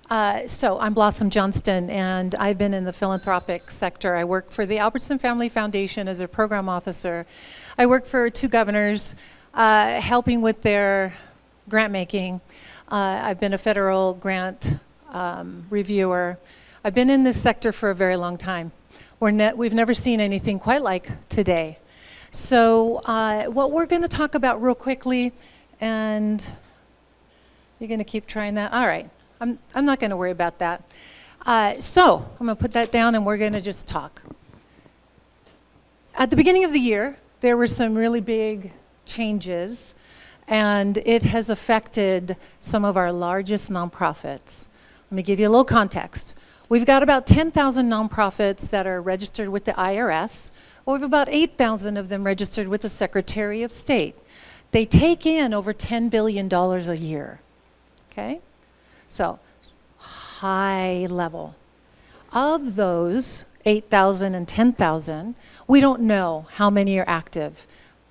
So I'm Blossom Johnston, and I've been in the philanthropic sector. I work for the Albertson Family Foundation as a program officer. I work for 2 governors, helping with their grant making. I've been a federal grant reviewer. I've been in this sector for a very long time. We've never seen anything quite like today. So what we're going to talk about real quickly, and you're going to keep trying that? All right. I'm not going to worry about that. So I'm going to put that down and we're going to just talk. At the beginning of the year, there were some really big changes, and it has affected some of our largest nonprofits. Let me give you a little context. We've got about 10,000 nonprofits that are registered with the IRS. We have about 8,000 of them registered with the Secretary of State. They take in over $10 billion a year. Okay? So, high level. Of those 8,000 and 10,000, we don't know how many are active.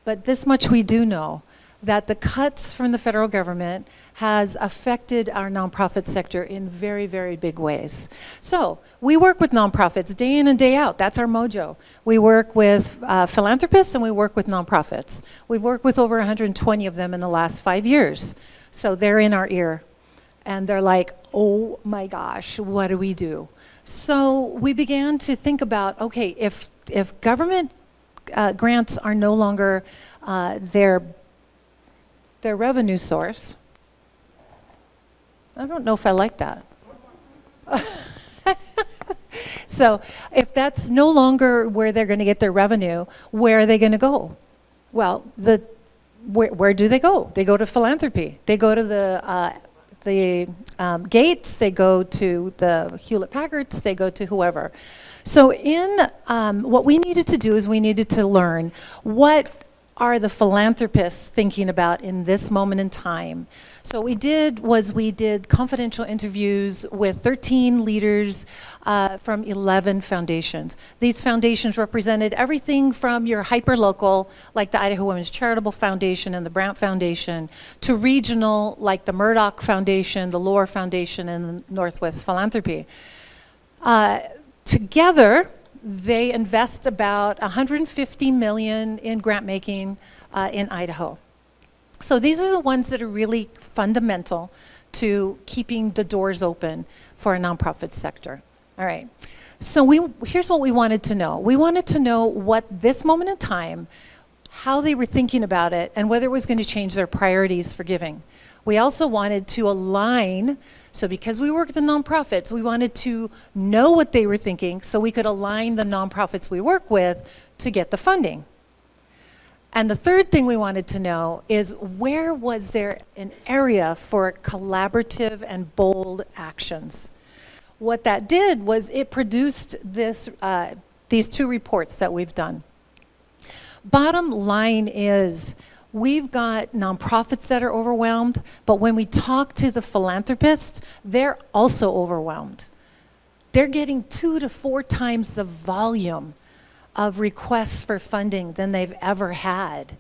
But this much we do know, that the cuts from the federal government has affected our nonprofit sector in very, very big ways. So, we work with nonprofits day in and day out. That's our mojo. We work with philanthropists and we work with nonprofits. We've worked with over 120 of them in the last 5 years. So they're in our ear. And they're like, oh my gosh, what do we do? So we began to think about, okay, if government grants are no longer their revenue source, I don't know if I like that. So if that's no longer where they're going to get their revenue, where are they going to go? Well, where do they go? They go to philanthropy. They go to the Gates, they go to the Hewlett-Packards, they go to whoever. So what we needed to do is we needed to learn what are the philanthropists thinking about in this moment in time. So what we did was we did confidential interviews with 13 leaders from 11 foundations. These foundations represented everything from your hyper-local, like the Idaho Women's Charitable Foundation and the Brandt Foundation, to regional, like the Murdoch Foundation, the Lohr Foundation, and the Northwest Philanthropy. Together, they invest about $150 million in grant making in Idaho. So these are the ones that are really fundamental to keeping the doors open for a nonprofit sector. All right. So here's what we wanted to know. We wanted to know what this moment in time, how they were thinking about it, and whether it was going to change their priorities for giving. We also wanted to align, so because we work with the nonprofits, we wanted to know what they were thinking so we could align the nonprofits we work with to get the funding. And the third thing we wanted to know is where was there an area for collaborative and bold actions? What that did was it produced these 2 reports that we've done. Bottom line is, we've got nonprofits that are overwhelmed, but when we talk to the philanthropists, they're also overwhelmed. They're getting 2 to 4 times the volume of requests for funding than they've ever had.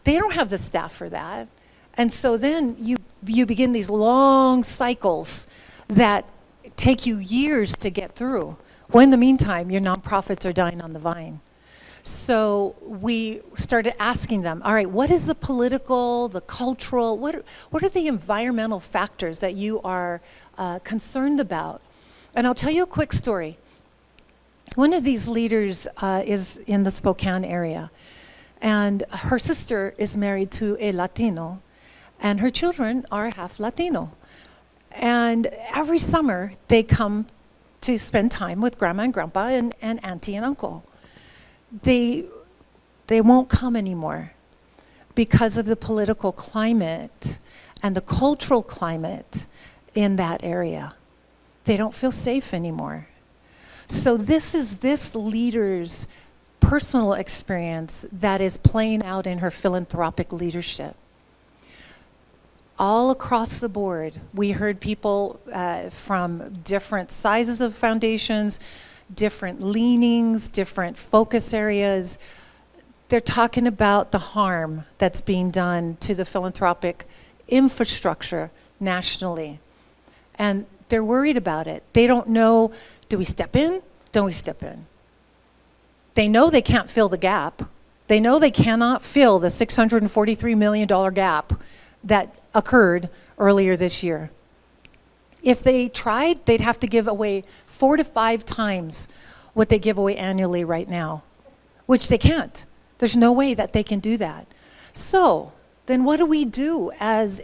They don't have the staff for that. And so then you begin these long cycles that take you years to get through. Well, in the meantime, your nonprofits are dying on the vine. So we started asking them, all right, what is the political, the cultural, what are the environmental factors that you are concerned about? And I'll tell you a quick story. One of these leaders is in the Spokane area, and her sister is married to a Latino, and her children are half Latino. And every summer, they come to spend time with grandma and grandpa and auntie and uncle. They won't come anymore because of the political climate and the cultural climate in that area. They don't feel safe anymore. So this is this leader's personal experience that is playing out in her philanthropic leadership. All across the board, we heard people from different sizes of foundations, different leanings, different focus areas. They're talking about the harm that's being done to the philanthropic infrastructure nationally. And They're worried about it. They don't know, do we step in? Don't we step in? They know they can't fill the gap. They know they cannot fill the $643 million gap that occurred earlier this year. If they tried, they'd have to give away 4 to 5 times what they give away annually right now, which they can't. There's no way that they can do that. So then what do we do as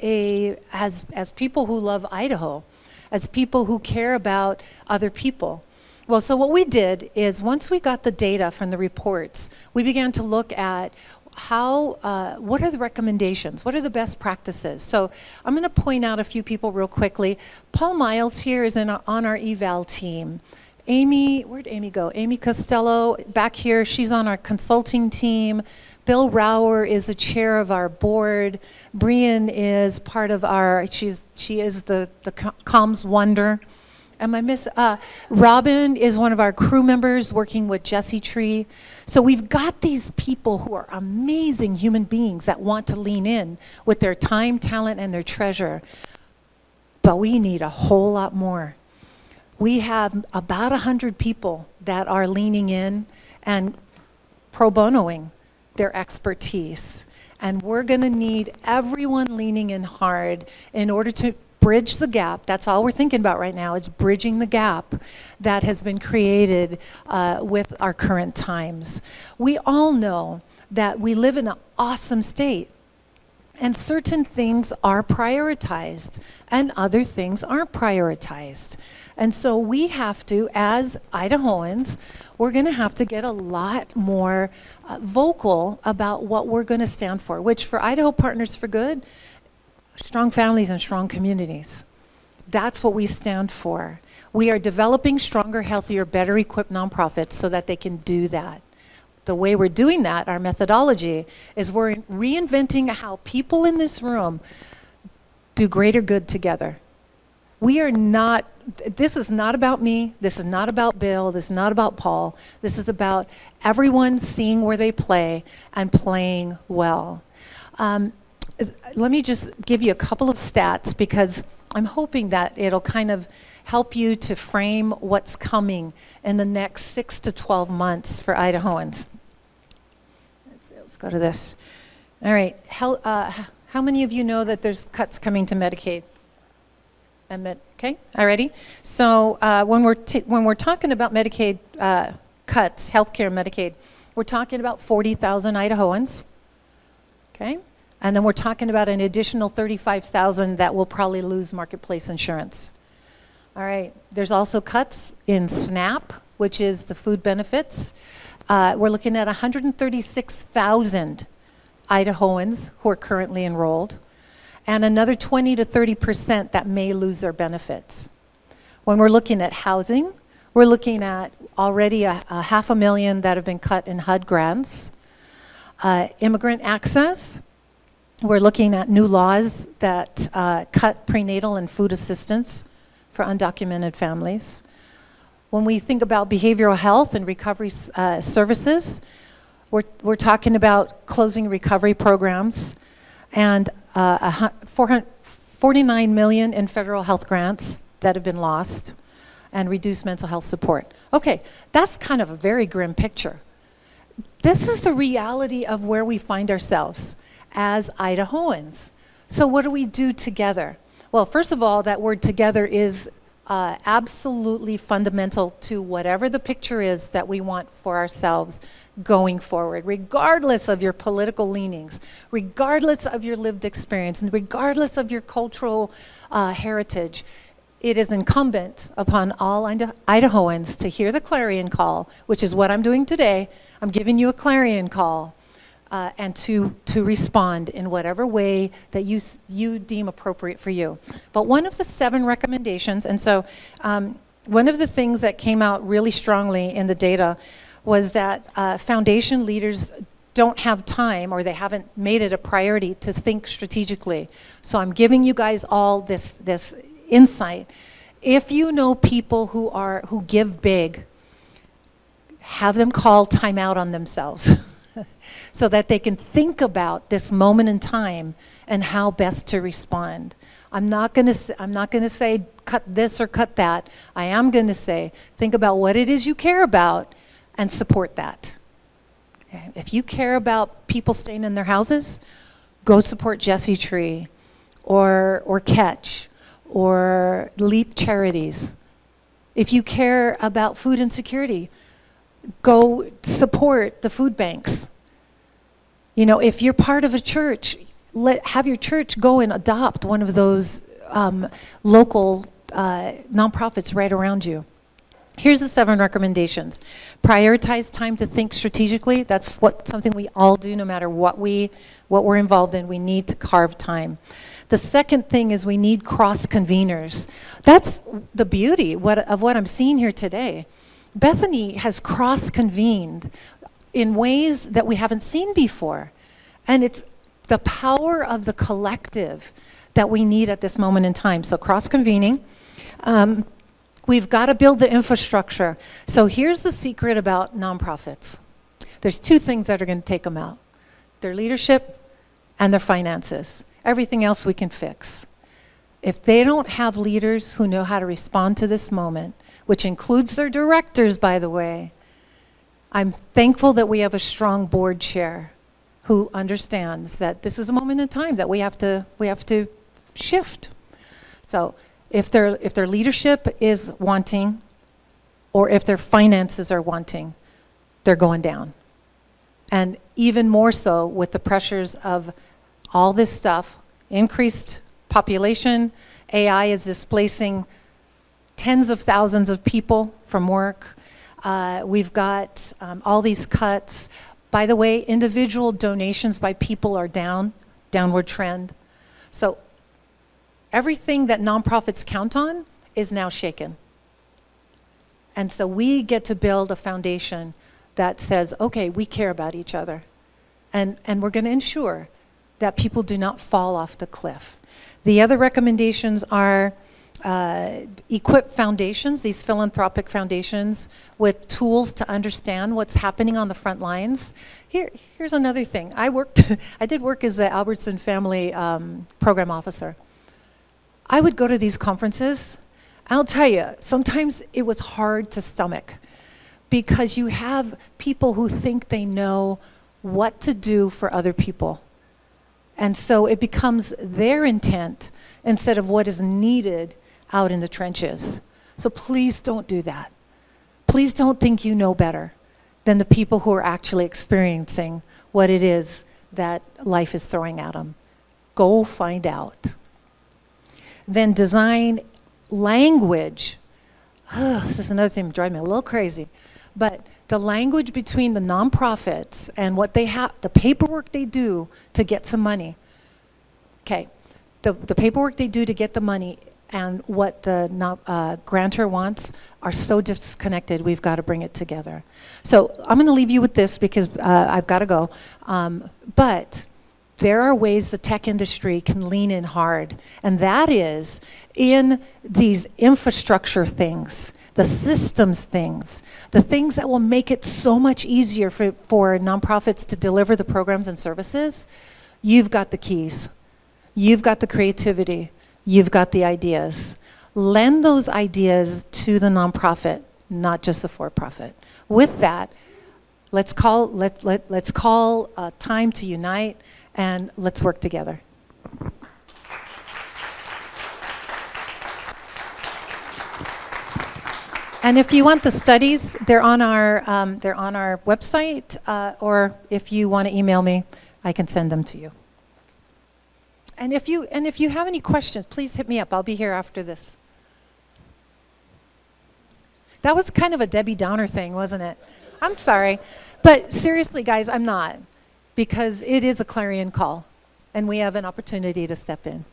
people who love Idaho, as people who care about other people? Well, so what we did is once we got the data from the reports, we began to look at what are the recommendations? What are the best practices? So I'm going to point out a few people real quickly. Paul Miles here is on our eval team. Amy, where'd Amy go? Amy Costello back here, she's on our consulting team. Bill Rauer is the chair of our board. Brian is part of she is the comms wonder. Robin is one of our crew members working with Jesse Tree. So we've got these people who are amazing human beings that want to lean in with their time, talent, and their treasure. But we need a whole lot more. We have about 100 people that are leaning in and pro bonoing their expertise. And we're going to need everyone leaning in hard in order to bridge the gap. That's all we're thinking about right now, is bridging the gap that has been created with our current times. We all know that we live in an awesome state, and certain things are prioritized and other things aren't prioritized. And so we have to, as Idahoans, we're going to have to get a lot more vocal about what we're going to stand for, which for Idaho Partners for Good, strong families and strong communities. That's what we stand for. We are developing stronger, healthier, better equipped nonprofits so that they can do that. The way we're doing that, our methodology, is we're reinventing how people in this room do greater good together. This is not about me, this is not about Bill, this is not about Paul, this is about everyone seeing where they play and playing well. Let me just give you a couple of stats because I'm hoping that it'll kind of help you to frame what's coming in the next 6 to 12 months for Idahoans. Let's go to this. All right, how many of you know that there's cuts coming to Medicaid? Okay, alrighty. So when we're talking about Medicaid cuts, healthcare Medicaid, we're talking about 40,000 Idahoans, okay? And then we're talking about an additional 35,000 that will probably lose marketplace insurance. All right, there's also cuts in SNAP, which is the food benefits. We're looking at 136,000 Idahoans who are currently enrolled, and another 20 to 30% that may lose their benefits. When we're looking at housing, we're looking at already a 500,000 that have been cut in HUD grants. Immigrant access, we're looking at new laws that cut prenatal and food assistance for undocumented families. When we think about behavioral health and recovery services, we're talking about closing recovery programs and 49 million in federal health grants that have been lost and reduced mental health support. Okay, that's kind of a very grim picture. This is the reality of where we find ourselves as Idahoans. So what do we do together? Well, first of all, that word together is absolutely fundamental to whatever the picture is that we want for ourselves going forward, regardless of your political leanings, regardless of your lived experience, and regardless of your cultural heritage. It is incumbent upon all Idahoans to hear the clarion call, which is what I'm doing today. I'm giving you a clarion call, and to respond in whatever way that you deem appropriate for you. But one of the 7 recommendations, and so one of the things that came out really strongly in the data was that foundation leaders don't have time, or they haven't made it a priority to think strategically. So I'm giving you guys all this insight. If you know people who give big, have them call timeout on themselves. so that they can think about this moment in time and how best to respond. I'm not going to say cut this or cut that. I am going to say think about what it is you care about and support that. Okay? If you care about people staying in their houses, go support Jesse Tree or Catch or Leap Charities. If you care about food insecurity, go support the food banks. You know, if you're part of a church, have your church go and adopt one of those local nonprofits right around you. Here's the 7 recommendations. Prioritize time to think strategically. That's something we all do no matter what we're involved in. We need to carve time. The second thing is we need cross-conveners. That's the beauty of what I'm seeing here today. Bethany has cross-convened in ways that we haven't seen before. And it's the power of the collective that we need at this moment in time. So cross-convening. We've got to build the infrastructure. So here's the secret about nonprofits. There's 2 things that are going to take them out. Their leadership and their finances. Everything else we can fix. If they don't have leaders who know how to respond to this moment, which includes their directors, by the way, I'm thankful that we have a strong board chair who understands that this is a moment in time that we have to shift. So if their leadership is wanting, or if their finances are wanting, they're going down. And even more so with the pressures of all this stuff, increased population, AI is displacing tens of thousands of people from work. We've got all these cuts. By the way, individual donations by people are downward trend. So everything that nonprofits count on is now shaken. And so we get to build a foundation that says, okay, we care about each other. And we're going to ensure that people do not fall off the cliff. The other recommendations are equip foundations, these philanthropic foundations, with tools to understand what's happening on the front lines. Here's another thing. I did work as the Albertson Family Program Officer. I would go to these conferences. I'll tell you, sometimes it was hard to stomach because you have people who think they know what to do for other people. And so it becomes their intent instead of what is needed out in the trenches. So please don't do that. Please don't think you know better than the people who are actually experiencing what it is that life is throwing at them. Go find out. Then design language. This is another thing that drives me a little crazy. But the language between the nonprofits and what they have, the paperwork they do to get some money. Okay, the paperwork they do to get the money and what the grantor wants are so disconnected. We've got to bring it together. So I'm going to leave you with this because I've got to go. But there are ways the tech industry can lean in hard, and that is in these infrastructure things, the systems things, the things that will make it so much easier for nonprofits to deliver the programs and services. You've got the keys. You've got the creativity. You've got the ideas. Lend those ideas to the nonprofit, not just the for-profit. With that, let's call time to unite, and let's work together. And if you want the studies, they're on our website, or if you want to email me, I can send them to you. And if you have any questions, please hit me up. I'll be here after this. That was kind of a Debbie Downer thing, wasn't it? I'm sorry. But seriously, guys, I'm not. Because it is a clarion call. And we have an opportunity to step in.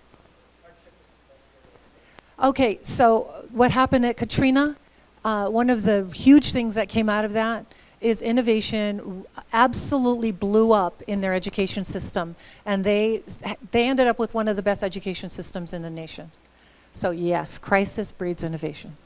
Okay, so what happened at Katrina? One of the huge things that came out of that is innovation absolutely blew up in their education system. And they ended up with one of the best education systems in the nation. So yes, crisis breeds innovation.